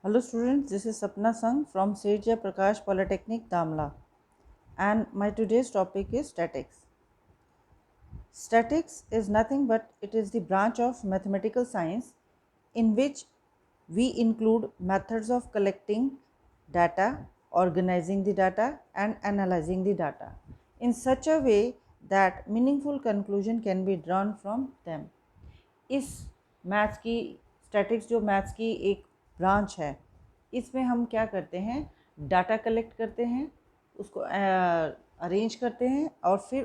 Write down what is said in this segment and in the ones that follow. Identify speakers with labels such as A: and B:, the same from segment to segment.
A: Hello students, this is Sapna Sangh from Sage Prakash Polytechnic Damla, and my today's topic is statics. Statics is nothing but it is the branch of mathematical science in which we include methods of collecting data, organizing the data and analyzing the data in such a way that meaningful conclusion can be drawn from them. इस maths की statics जो maths की एक branch है, इसमें हम क्या करते हैं, डाटा कलेक्ट करते हैं, उसको अरेंज करते हैं और फिर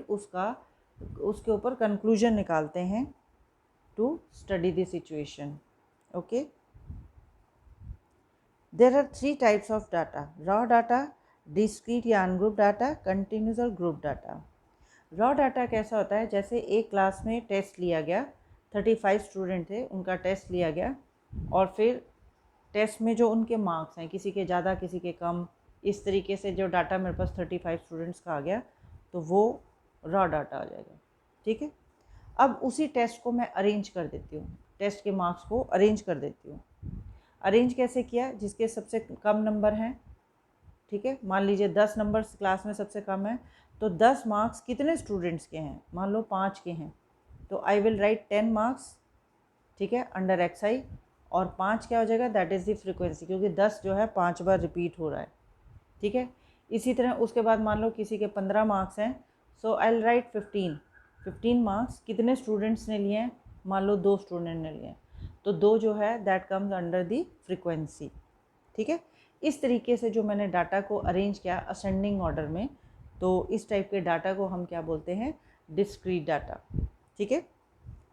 A: उसके ऊपर कंक्लूजन निकालते हैं to study the situation. Okay, there are 3 types of data: raw data, discrete या अनग्रुप डाटा, कंटिन्यूस और ग्रुप डाटा. रॉ डाटा कैसा होता है, जैसे एक क्लास में टेस्ट लिया गया, 35 स्टूडेंट थे, उनका टेस्ट लिया गया और फिर टेस्ट में जो उनके मार्क्स हैं, किसी के ज़्यादा किसी के कम, इस तरीके से जो डाटा मेरे पास 35 स्टूडेंट्स का आ गया, तो वो रॉ डाटा आ जाएगा. ठीक है, अब उसी टेस्ट को मैं अरेंज कर देती हूँ, टेस्ट के मार्क्स को अरेंज कर देती हूँ. अरेंज कैसे किया, जिसके सबसे कम नंबर हैं, ठीक है, मान लीजिए 10 नंबर क्लास में सबसे कम है, तो 10 मार्क्स कितने स्टूडेंट्स के हैं, मान लो 5 के हैं, तो आई विल राइट 10 मार्क्स, ठीक है, अंडर एक्स आई, और 5 क्या हो जाएगा, दैट इज़ द फ्रीक्वेंसी, क्योंकि 10 जो है 5 बार रिपीट हो रहा है. ठीक है, इसी तरह उसके बाद मान लो किसी के 15 मार्क्स हैं, सो आई विल राइट 15 मार्क्स कितने स्टूडेंट्स ने लिए हैं, मान लो 2 स्टूडेंट ने लिए हैं, तो 2 जो है that comes under the frequency. ठीक है, इस तरीके से जो मैंने डाटा को अरेंज किया असेंडिंग ऑर्डर में, तो इस टाइप के डाटा को हम क्या बोलते हैं, डिस्क्रीट डाटा. ठीक है,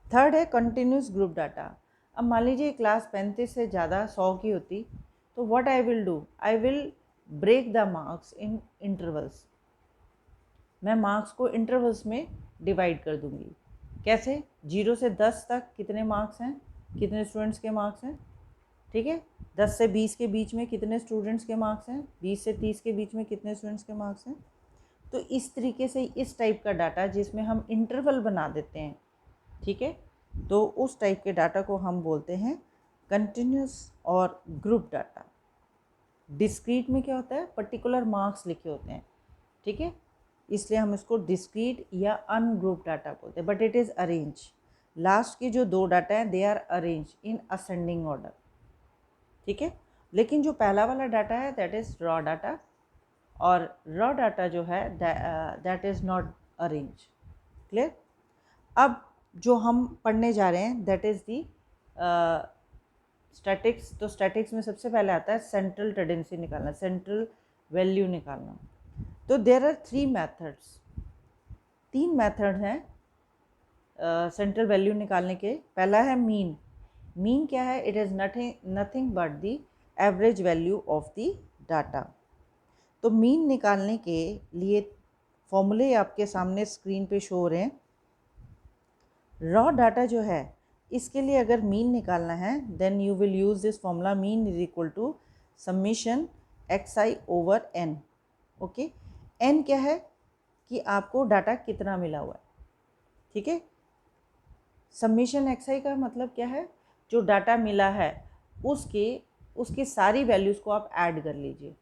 A: थर्ड है कंटिन्यूस ग्रुप डाटा. अब मान लीजिए क्लास 35 से ज़्यादा 100 की होती, तो what I will do, I will break the marks in intervals. मैं मार्क्स को इंटरवल्स में डिवाइड कर दूंगी. कैसे, 0 से 10 तक कितने मार्क्स हैं, कितने स्टूडेंट्स के मार्क्स हैं. ठीक है, 10 से 20 के बीच में कितने स्टूडेंट्स के मार्क्स हैं, 20 से 30 के बीच में कितने स्टूडेंट्स के मार्क्स हैं. तो इस तरीके से इस टाइप का डाटा जिसमें हम इंटरवल बना देते हैं, ठीक है, तो उस टाइप के डाटा को हम बोलते हैं कंटिन्यूस और ग्रुप डाटा. डिस्क्रीट में क्या होता है, पर्टिकुलर मार्क्स लिखे होते हैं. ठीक है, इसलिए हम इसको डिस्क्रीट या अनग्रुप डाटा बोलते हैं, but it is arrange. Last के जो 2 डाटा हैं they are arrange in ascending order. ठीक है, लेकिन जो पहला वाला डाटा है दैट इज़ रॉ डाटा, और रॉ डाटा जो है that is not arrange. Clear. अब जो हम पढ़ने जा रहे हैं दैट इज़ दी स्टैटिक्स. तो स्टैटिक्स में सबसे पहले आता है सेंट्रल टेंडेंसी निकालना, सेंट्रल वैल्यू निकालना. तो देर आर 3 मेथड्स, 3 मेथड हैं सेंट्रल वैल्यू निकालने के. पहला है मीन. मीन क्या है, it is nothing but the average value of the data. तो मीन निकालने के लिए फॉर्मूले आपके सामने स्क्रीन पे शो हो रहे हैं. रॉ डाटा जो है इसके लिए अगर मीन निकालना है then you will use this formula, mean is equal to summation X I over N. Okay, N क्या है कि आपको डाटा कितना मिला हुआ है. ठीक है, समीशन एक्स आई का मतलब क्या है, जो डाटा मिला है उसके सारी वैल्यूज़ को आप ऐड कर लीजिए,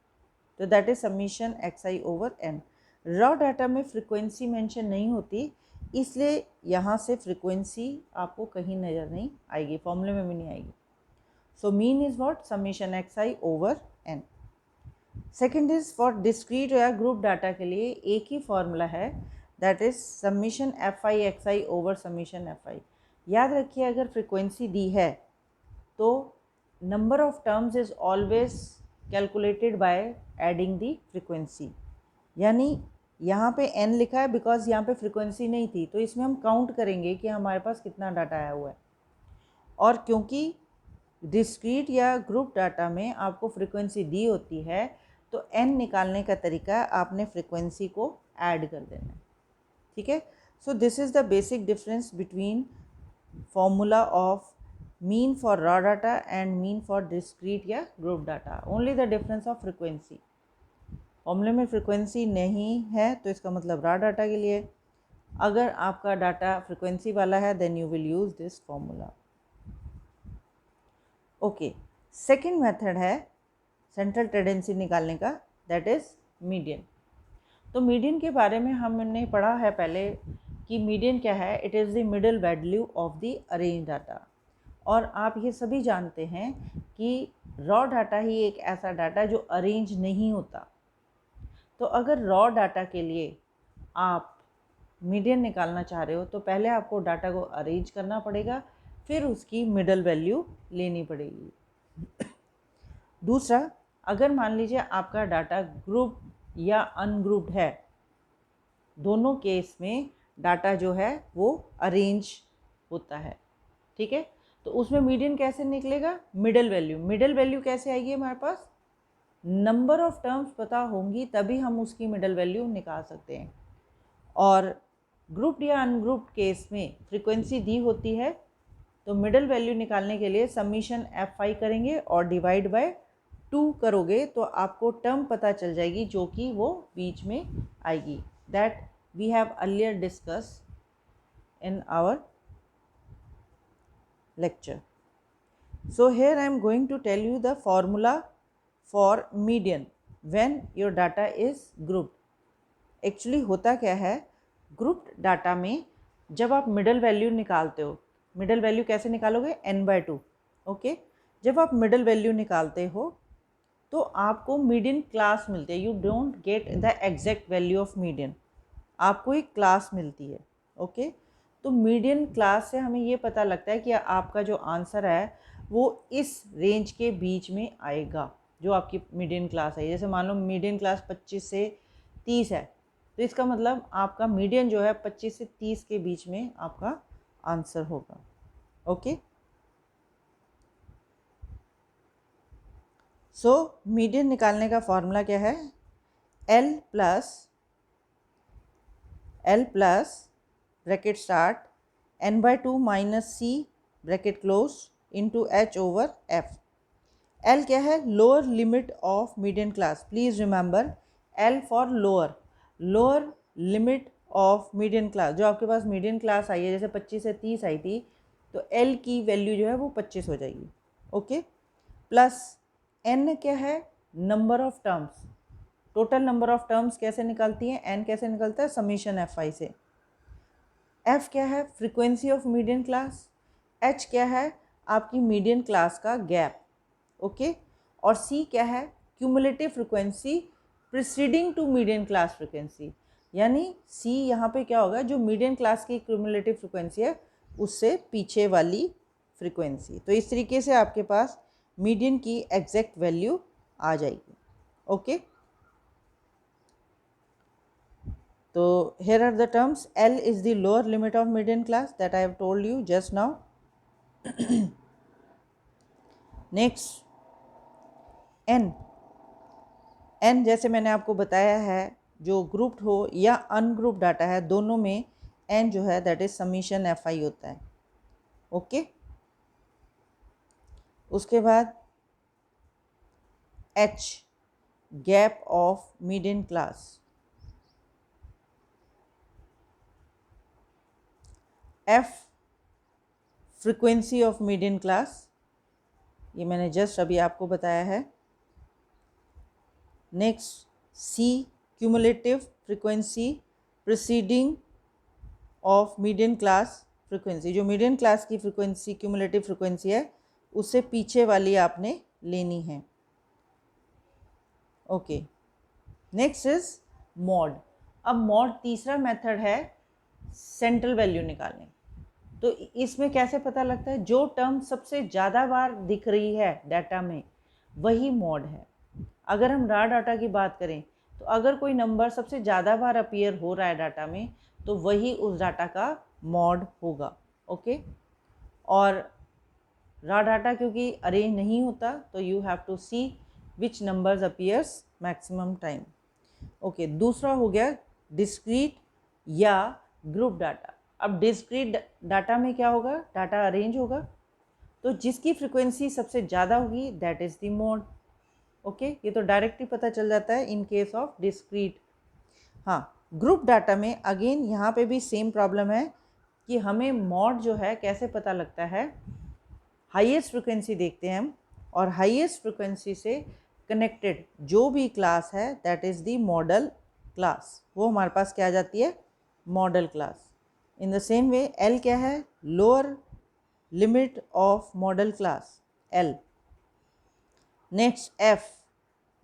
A: तो that is summation X I over N. Raw data में फ्रीक्वेंसी मेंशन नहीं होती, इसलिए यहाँ से फ्रीक्वेंसी आपको कहीं नज़र नहीं आएगी, फॉर्मूले में भी नहीं आएगी. So mean is what, summation X I over N. Second is for discrete या ग्रुप डाटा के लिए एक ही फॉर्मूला है, that is summation F I X I over summation F I. याद रखिए, अगर फ्रीक्वेंसी दी है तो number of terms is always calculated by adding the frequency. यानी यहाँ पे n लिखा है बिकॉज यहाँ पे फ्रीक्वेंसी नहीं थी, तो इसमें हम काउंट करेंगे कि हमारे पास कितना डाटा आया हुआ है. और क्योंकि डिस्क्रीट या ग्रुप डाटा में आपको फ्रीक्वेंसी दी होती है, तो n निकालने का तरीका आपने फ्रीक्वेंसी को ऐड कर देना है. ठीक है, so this is the basic difference between formula of mean for raw data and mean for discrete या group data. Only the difference of frequency. फॉर्मूले में फ्रीक्वेंसी नहीं है तो इसका मतलब रॉ डाटा के लिए, अगर आपका डाटा फ्रीक्वेंसी वाला है then you will use this formula. Okay, second method है सेंट्रल टेंडेंसी निकालने का, दैट इज़ मीडियन। तो मीडियन के बारे में हमने पढ़ा है पहले कि मीडियन क्या है, it is the middle value of the arrange data. और आप ये सभी जानते हैं कि रॉ डाटा ही एक ऐसा डाटा जो अरेंज नहीं होता। तो अगर रॉ डाटा के लिए आप मीडियन निकालना चाह रहे हो तो पहले आपको डाटा को अरेंज करना पड़ेगा, फिर उसकी मिडल वैल्यू लेनी पड़ेगी। दूसरा, अगर मान लीजिए आपका डाटा ग्रुप या अनग्रुप्ड है, दोनों केस में डाटा जो है वो अरेंज होता है, ठीक है। तो उसमें मीडियन कैसे निकलेगा, मिडल वैल्यू। मिडल वैल्यू कैसे आएगी हमारे पास, नंबर ऑफ टर्म्स पता होंगी तभी हम उसकी मिडल वैल्यू निकाल सकते हैं। और ग्रुप्ड या अनग्रुप्ड केस में फ्रीक्वेंसी दी होती है, तो मिडल वैल्यू निकालने के लिए समीशन F5 करेंगे और डिवाइड बाय 2 करोगे तो आपको टर्म पता चल जाएगी जो कि वो बीच में आएगी। That we have earlier discuss in our lecture. So here I am going to tell you the formula for median when your data is grouped. Actually होता क्या है, grouped data में जब आप middle value निकालते हो, middle value कैसे निकालोगे, n/2, ओके। जब आप middle value निकालते हो तो आपको median class मिलती है, you don't get the exact value of median, आपको एक क्लास मिलती है, ओके। तो मीडियन क्लास से हमें ये पता लगता है कि आपका जो आंसर है वो इस रेंज के बीच में आएगा जो आपकी मीडियन क्लास है। जैसे मान लो मीडियन क्लास 25 से 30 है, तो इसका मतलब आपका मीडियन जो है 25 से 30 के बीच में आपका आंसर होगा, ओके। सो मीडियन निकालने का फॉर्मूला क्या है, L plus bracket start n/2 minus C bracket close into H/F। L क्या है, lower limit of median class. Please remember L for lower limit of median class. जो आपके पास median class आई है, जैसे 25 से 30 आई थी, तो L की वैल्यू जो है वो 25 हो जाएगी, ओके। प्लस N क्या है, number of terms. Total number of terms कैसे निकालती हैं, N कैसे निकलता है, समीशन F5 से। F क्या है, frequency of median class. H क्या है, आपकी मीडियन क्लास का गैप, ओके। और C क्या है, cumulative frequency preceding to median class frequency. यानी C यहाँ पे क्या होगा, जो मीडियन क्लास की क्यूमुलेटिव फ्रीक्वेंसी है उससे पीछे वाली फ्रीक्वेंसी। तो इस तरीके से आपके पास मीडियन की एग्जैक्ट वैल्यू आ जाएगी, ओके। तो here are the terms. L is the lower limit of median class that I have told you just now. Next, N जैसे मैंने आपको बताया है, जो ग्रुप्ड हो या अनग्रुप्ड डाटा है, दोनों में N जो है दैट इज समीशन Fi होता है, ओके। उसके बाद H, gap of median class. F, frequency of median class, ये मैंने जस्ट अभी आपको बताया है। Next, C, cumulative frequency preceding of median class frequency. जो मीडियन क्लास की फ्रीक्वेंसी क्यूमुलेटिव फ्रीक्वेंसी है उससे पीछे वाली आपने लेनी है, ओके। Next is mod. अब मॉड तीसरा मेथड है सेंट्रल वैल्यू निकालने। तो इसमें कैसे पता लगता है, जो टर्म सबसे ज़्यादा बार दिख रही है डाटा में वही मॉड है। अगर हम रॉ डाटा की बात करें तो अगर कोई नंबर सबसे ज़्यादा बार अपीयर हो रहा है डाटा में तो वही उस डाटा का मॉड होगा, ओके। और रॉ डाटा क्योंकि अरेंज नहीं होता तो you have to see which numbers appears maximum time, okay. दूसरा हो गया डिस्क्रीट या ग्रुप डाटा। अब डिस्क्रीट डाटा में क्या होगा, डाटा अरेंज होगा, तो जिसकी फ्रीक्वेंसी सबसे ज़्यादा होगी that is the mod, okay. ये तो डायरेक्टली पता चल जाता है इन केस ऑफ डिस्क्रीट। हाँ, ग्रुप डाटा में अगेन यहाँ पे भी सेम प्रॉब्लम है कि हमें मॉड जो है कैसे पता लगता है, हाईएस्ट फ्रीक्वेंसी देखते हैं हम और हाईएस्ट फ्रीक्वेंसी से कनेक्टेड जो भी क्लास है that is the modal class, वो हमारे पास क्या आ जाती है, model class. In the same way L क्या है, lower limit of modal class L. Next F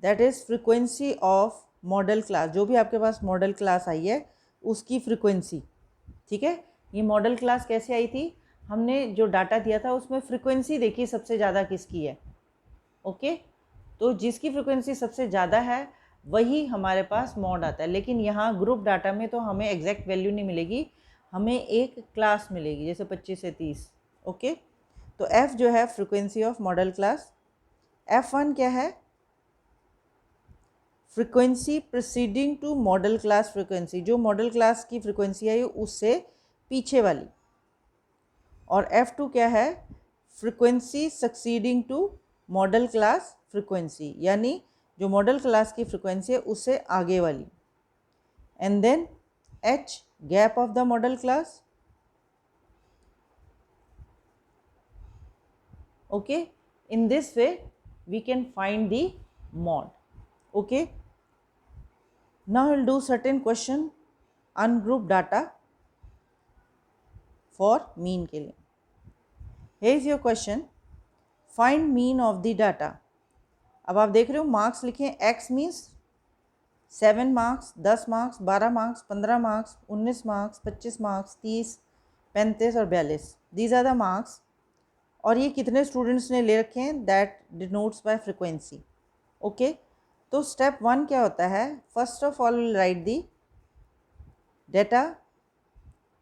A: that is frequency of modal class, जो भी आपके पास मॉडल क्लास आई है उसकी फ्रिक्वेंसी। ठीक है, ये मॉडल क्लास कैसे आई थी, हमने जो डाटा दिया था उसमें फ्रिक्वेंसी देखी सबसे ज़्यादा किसकी है। ओके, तो जिसकी फ्रिक्वेंसी सबसे ज़्यादा है वही हमारे पास मॉड आता है। लेकिन यहाँ ग्रुप डाटा में तो हमें एग्जैक्ट वैल्यू नहीं मिलेगी, हमें एक क्लास मिलेगी, जैसे 25 से 30। ओके, तो एफ जो है frequency of modal class. F1 क्या है, frequency preceding to modal class frequency, जो मॉडल क्लास की फ्रिक्वेंसी है उससे पीछे वाली। और F2 क्या है, frequency succeeding to modal class frequency, यानी जो मॉडल क्लास की फ्रिक्वेंसी है उससे आगे वाली। And then H gap of the modal class. Okay, in this way we can find the mod. Okay, now we'll do certain question ungroup data for mean के लिए। here is your question, find mean of the data। अब आप देख रहे हो marks लिखे, x means 7 marks, 10 marks, 12 marks, 15 marks, 19 marks, 25 marks, 30, 35 और 42, these are the marks. और ये कितने स्टूडेंट्स ने ले रखे हैं, that denotes by frequency. Okay, तो स्टेप 1 क्या होता है, first of all will write the data.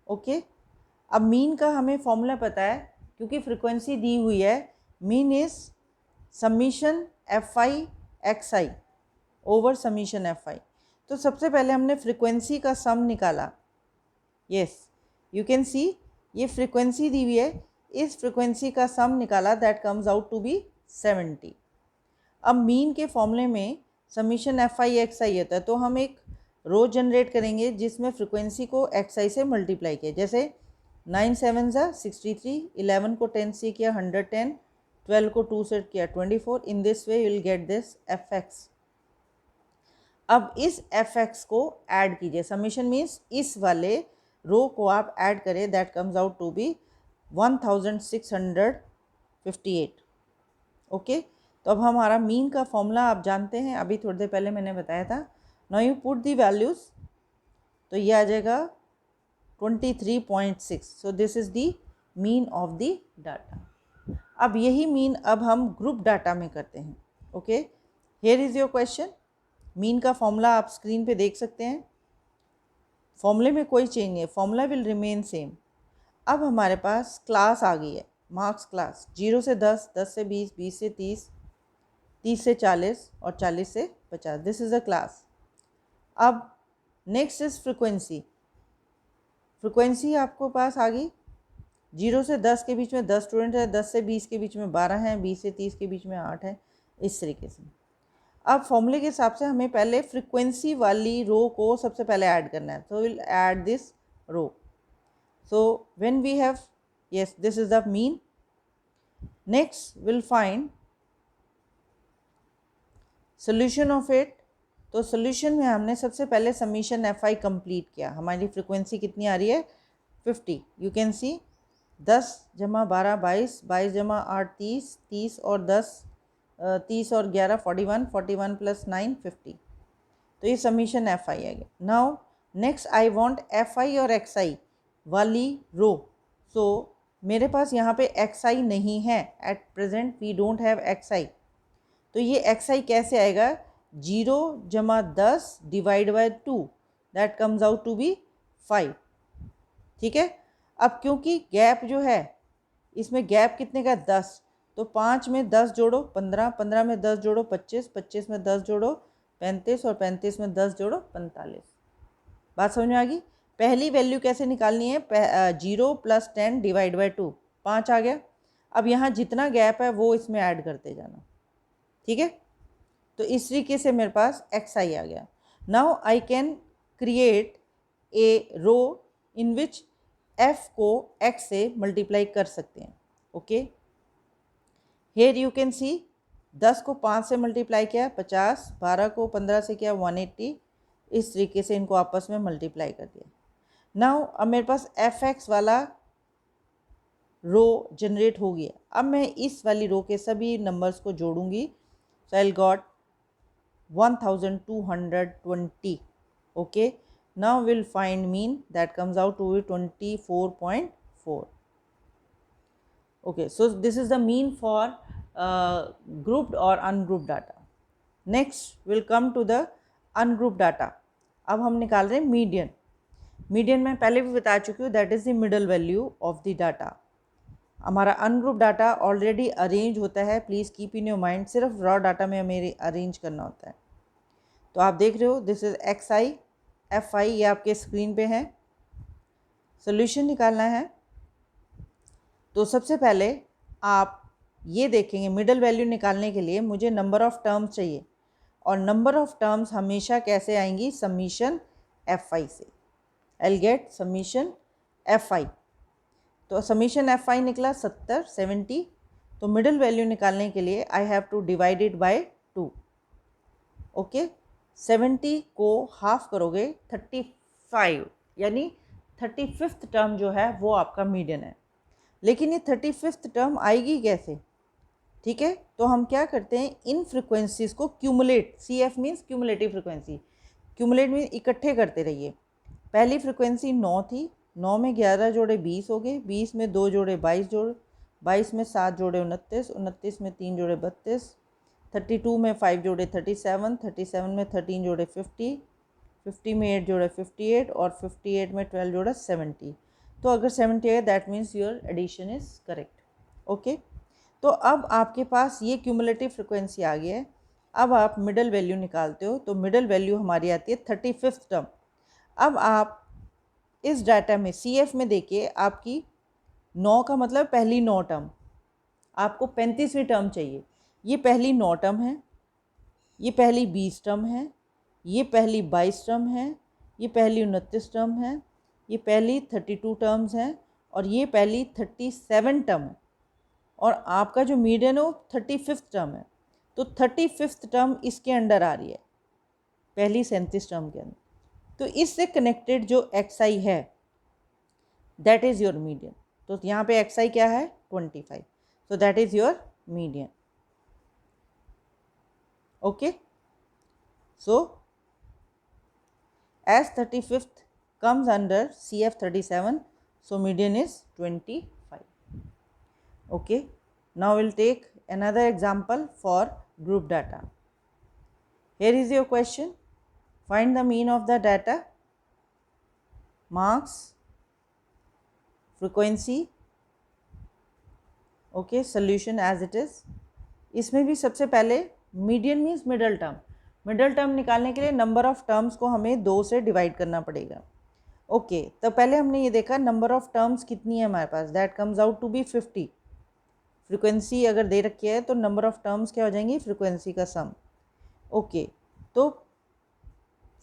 A: Okay, अब मीन का हमें फॉर्मूला पता है क्योंकि फ्रिक्वेंसी दी हुई है, mean is summation F I X I over summation F आई। तो सबसे पहले हमने फ्रिक्वेंसी का सम निकाला। यस, यू कैन सी ये फ्रिक्वेंसी दी हुई है, इस फ्रिक्वेंसी का सम निकाला, that comes out to be 70। अब मीन के फॉर्मूले में summation F I X I होता है, तो हम एक रो जनरेट करेंगे जिसमें फ्रिक्वेंसी को एक्स आई से मल्टीप्लाई किया। जैसे 9 7 ज़ा 63, 11 को 10 से किया 110, 12 को 2 से किया 24। In this way you will get this F X. अब इस एफ एक्स को ऐड कीजिए, समीशन मीन्स इस वाले रो को आप ऐड करें, that comes out to be 1658। Okay, तो अब हमारा मीन का फॉर्मूला आप जानते हैं, अभी थोड़ी देर पहले मैंने बताया था। Now you put the values, तो ये आ जाएगा 23.6। सो this is the mean of the data. अब यही मीन अब हम ग्रुप डाटा में करते हैं। Okay, here is your question. Mean का फॉर्मूला आप स्क्रीन पे देख सकते हैं, फॉर्मूले में कोई चेंज नहीं है, फॉर्मूला विल रिमेन सेम। अब हमारे पास क्लास आ गई है, मार्क्स क्लास, 0 से 10, 10 से 20, 20 से 30, 30 से 40 और 40 से 50, दिस इज़ अ क्लास। अब नेक्स्ट इज़ फ्रिक्वेंसी। फ्रिक्वेंसी आपको पास आ गई, 0 से 10 के बीच में 10 स्टूडेंट है, 10 से 20 के बीच में 12 हैं, 20 से 30 के बीच में 8 है, इस तरीके से। अब फॉर्मूले के हिसाब से हमें पहले फ्रिक्वेंसी वाली रो को सबसे पहले ऐड करना है, तो will add this row. So when we have, yes, this is the mean. Next we'll find solution of it। तो solution में हमने सबसे पहले समीशन एफ आई कंप्लीट किया। हमारी फ्रिक्वेंसी कितनी आ रही है, 50। यू कैन सी 10 जमा 12 22, 22 जमा 8 30, 30 और 10 30 और 11 41, 41 प्लस 9 50। तो ये समीशन एफ आई है। Now next I want F I और एक्स आई वाली रो। सो मेरे पास यहाँ पे एक्स आई नहीं है, at present we don't have X I. तो ये एक्स आई कैसे आएगा, 0 जमा 10 divide by 2, that comes out to be 5। ठीक है, अब क्योंकि गैप जो है इसमें गैप कितने का, 10, तो 5 में 10 जोड़ो 15, 15 में 10 जोड़ो 25, 25 में 10 जोड़ो 35 और 35 में 10 जोड़ो 45। बात समझ में आ गई। पहली वैल्यू कैसे निकालनी है, 0 प्लस 10 डिवाइड बाई 2, 5 आ गया। अब यहाँ जितना गैप है वो इसमें ऐड करते जाना। ठीक है, तो इस तरीके से मेरे पास एक्स आई आ गया। Now I can create a row in which F को एक्स से मल्टीप्लाई कर सकते हैं। Okay, here you can see 10 को 5 से मल्टीप्लाई किया 50, 12 को 15 से किया 180, इस तरीके से इनको आपस में मल्टीप्लाई कर दिया। नाउ अब मेरे पास fx वाला रो जनरेट हो गया। अब मैं इस वाली रो के सभी नंबर्स को जोड़ूंगी। So I got 1220। Okay, now will find mean, that comes out to be 24.4. Okay, so this is the mean for grouped or ungrouped data. Next we'll come to the ungrouped data. अब हम निकाल रहे हैं median. Median मैं पहले भी बता चुकी हूँ, that is the middle value of the data. हमारा अनग्रुप डाटा ऑलरेडी अरेंज होता है, please keep in your mind, सिर्फ रॉ डाटा में हमें अरेंज करना होता है। तो आप देख रहे हो this is x I F I, ये आपके स्क्रीन पे है। सोल्यूशन निकालना है तो सबसे पहले आप ये देखेंगे, मिडल वैल्यू निकालने के लिए मुझे नंबर ऑफ़ टर्म्स चाहिए, और नंबर ऑफ़ टर्म्स हमेशा कैसे आएंगी, समीशन एफ आई से। I will get summation F आई। तो समीशन एफ आई निकला 70। तो मिडल वैल्यू निकालने के लिए I have to divide it by 2। Okay, 70 को हाफ करोगे 35, यानी 35th टर्म जो है वो आपका मीडियन है। लेकिन ये 35th टर्म आएगी कैसे, ठीक है। तो हम क्या करते हैं, इन फ्रिक्वेंसीज को cumulate, C F means cumulative frequency, cumulate means इकट्ठे करते रहिए। पहली फ्रिक्वेंसी 9 थी, 9 में 11 जोड़े 20 हो गए, 20 में 2 जोड़े 22 जोड़े, 22 में 7 जोड़े 29, 29 में 3 जोड़े 32, 32 में 5 जोड़े 37, 37 में 13 जोड़े 50, 50 में 8 जोड़े 58, और 58 में 12 जोड़ा 70। तो अगर 70 है that means your addition is correct. Okay, तो अब आपके पास ये क्यूमुलेटिव फ्रिक्वेंसी आ गया है। अब आप मिडल वैल्यू निकालते हो, तो मिडल वैल्यू हमारी आती है 35th टर्म। अब आप इस डाटा में सी एफ में देखिए, आपकी 9 का मतलब पहली 9 टर्म, आपको 35वीं टर्म चाहिए। ये पहली 9 टर्म है, ये पहली 20 टर्म है, ये पहली 22 टर्म है, ये पहली 29 टर्म है, ये पहली 32 टर्म्स हैं, और ये पहली 37 टर्म है, और आपका जो मीडियन है वो 35th टर्म है। तो 35th टर्म इसके अंडर आ रही है, पहली 37 टर्म के अंदर। तो इससे कनेक्टेड जो एक्स आई है दैट इज़ योर मीडियन। तो यहाँ पे एक्स आई क्या है, 25। So that is your median. Okay, so as 35th comes under CF37, so median is 25. Okay, now we'll take another example for group data. Here is your question, find the mean of the data, marks, frequency. Okay, solution as it is. इसमें भी सबसे पहले median means middle term, middle term निकालने के लिए number of terms को हमें 2 से डिवाइड करना पड़ेगा। ओके, तो पहले हमने ये देखा नंबर ऑफ़ टर्म्स कितनी है हमारे पास, that comes out to be 50। Frequency अगर दे रखी है तो नंबर ऑफ़ टर्म्स क्या हो जाएंगी, फ्रिक्वेंसी का सम। ओके, तो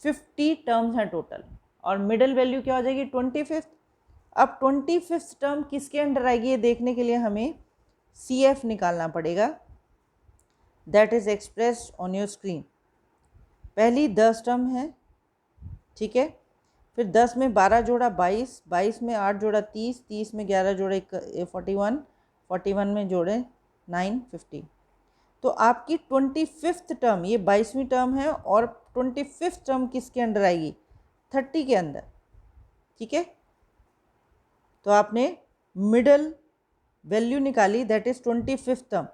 A: 50 टर्म्स हैं टोटल, और मिडल वैल्यू क्या हो जाएगी, 25th। अब 25th टर्म किसके अंडर आएगी ये देखने के लिए हमें सी एफ निकालना पड़ेगा, that is expressed on your screen. पहली 10 टर्म है, ठीक है। फिर 10 में 12 जोड़ा 22, 22 में 8 जोड़ा 30, 30 में 11 जोड़े 41, 41 में जोड़े 9, 50। तो आपकी 25th टर्म, ये 22वीं टर्म है, और 25th टर्म किसके अंडर आएगी, 30 के अंदर, ठीक है। तो आपने मिडल वैल्यू निकाली, दैट इज़ 25th टर्म।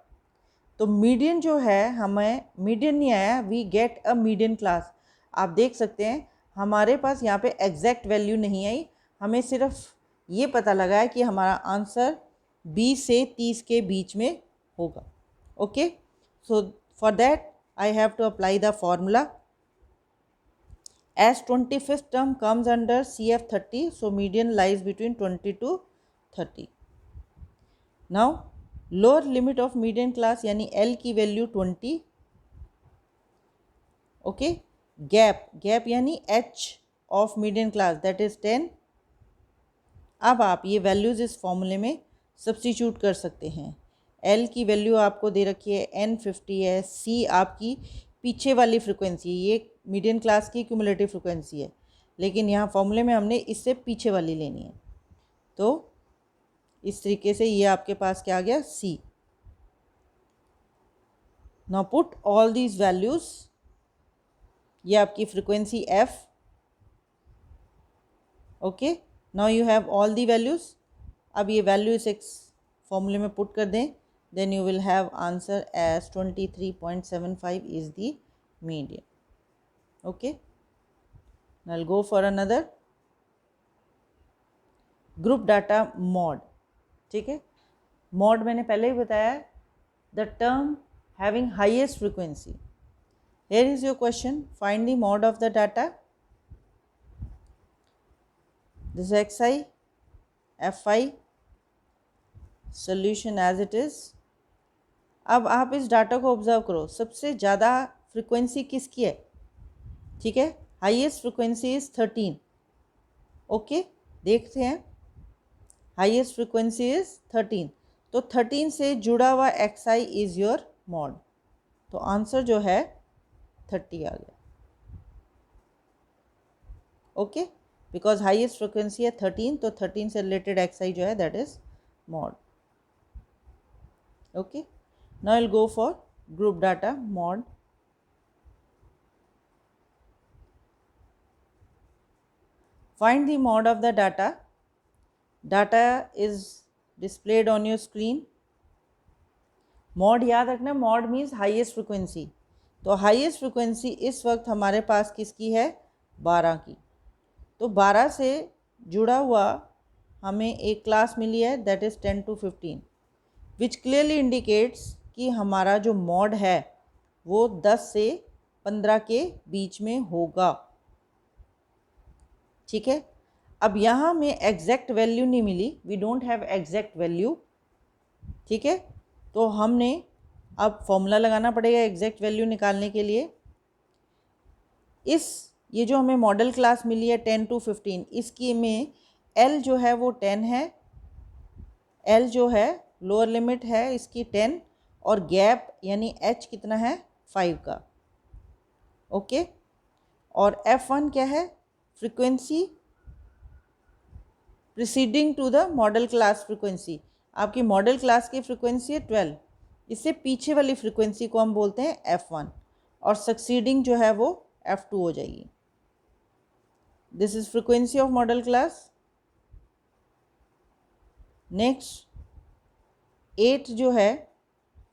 A: तो मीडियन जो है, हमें मीडियन नहीं आया, we get a median class. आप देख सकते हैं हमारे पास यहाँ पे एग्जैक्ट वैल्यू नहीं आई, हमें सिर्फ ये पता लगा है कि हमारा आंसर 20 से 30 के बीच में होगा। Okay, so for that I have to apply the formula, as 25th term comes under CF30, so median lies between 20 to 30। Now lower limit of median class यानी L की वैल्यू 20। ओके, गैप यानी H of median class that is 10। अब आप ये values इस फॉर्मूले में substitute कर सकते हैं। एल की वैल्यू आपको दे रखी है N50 है, सी आपकी पीछे वाली फ्रिक्वेंसी, ये मीडियन क्लास की क्यूमुलेटिव फ्रिक्वेंसी है, लेकिन यहाँ फॉर्मूले में हमने इससे पीछे वाली लेनी है। तो इस तरीके से ये आपके पास क्या आ गया, C. Now put all these values, ये आपकी frequency F. Okay, now you have all the values. अब ये वैल्यू इस एक फॉर्मूले में पुट कर दें, then you will have answer as 23.75 is the median. Okay, now I will go for another group data mode. ठीक है, मॉड मैंने पहले ही बताया, the term having highest frequency. Here is your question, find the mode of the data. This xi, fi, solution as it is। अब आप इस data को ऑब्जर्व करो, सबसे ज़्यादा फ्रीक्वेंसी किसकी है? ठीक है, हाईएस्ट फ्रीक्वेंसी इज 13। ओके, देखते हैं, हाईएस्ट फ्रीक्वेंसी इज 13, तो 13 से जुड़ा हुआ xi इज योर मॉड, तो आंसर जो है 30 आ गया। ओके, बिकॉज हाईएस्ट फ्रिक्वेंसी है 13, तो 13 से रिलेटेड xi जो है that is mod. Okay, now I will go for group data mod. Find the mod of the data. Data is displayed on your screen. mod याद रखना, mod means highest frequency। तो highest frequency इस वक्त हमारे पास किसकी है? 12 की। तो 12 से जुड़ा हुआ हमें एक क्लास मिली है that is 10 to 15, which clearly indicates कि हमारा जो mod है वो 10 से 15 के बीच में होगा। ठीक है, अब यहाँ में एग्जैक्ट वैल्यू नहीं मिली, we don't have exact value. ठीक है, तो हमने अब फॉर्मूला लगाना पड़ेगा एग्जैक्ट वैल्यू निकालने के लिए। ये जो हमें मॉडल क्लास मिली है 10 to 15, इसकी में एल जो है वो 10 है, एल जो है लोअर लिमिट है इसकी 10, और गैप यानी एच कितना है? 5 का। ओके, और F1 क्या है? Frequency preceding to the modal class frequency. आपकी मॉडल क्लास की फ्रीक्वेंसी है 12, इससे पीछे वाली फ्रीक्वेंसी को हम बोलते हैं F1, और सक्सीडिंग जो है वो F2 हो जाएगी। This is frequency of modal class. Next 8 जो है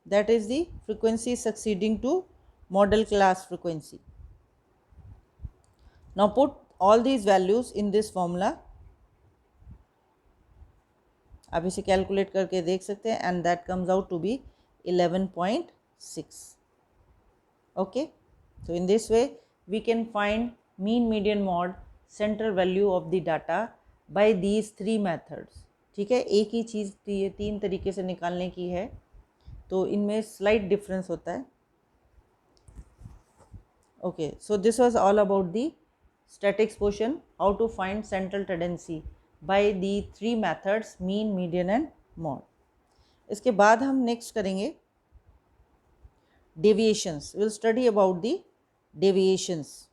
A: that is the frequency succeeding to modal class frequency. Now put all these values in this formula. आप इसे कैलकुलेट करके देख सकते हैं, and that comes out to be 11.6। Okay, so in this way we can find mean, median, mod, central value of the data by these 3 methods। ठीक है, एक ही चीज़ 3 तरीके से निकालने की है, तो इनमें स्लाइट डिफरेंस होता है। Okay, so this was all about the statics portion, how to find central tendency by the 3 methods, mean, median and mode. इसके बाद हम नेक्स्ट करेंगे deviations. Will study about the deviations.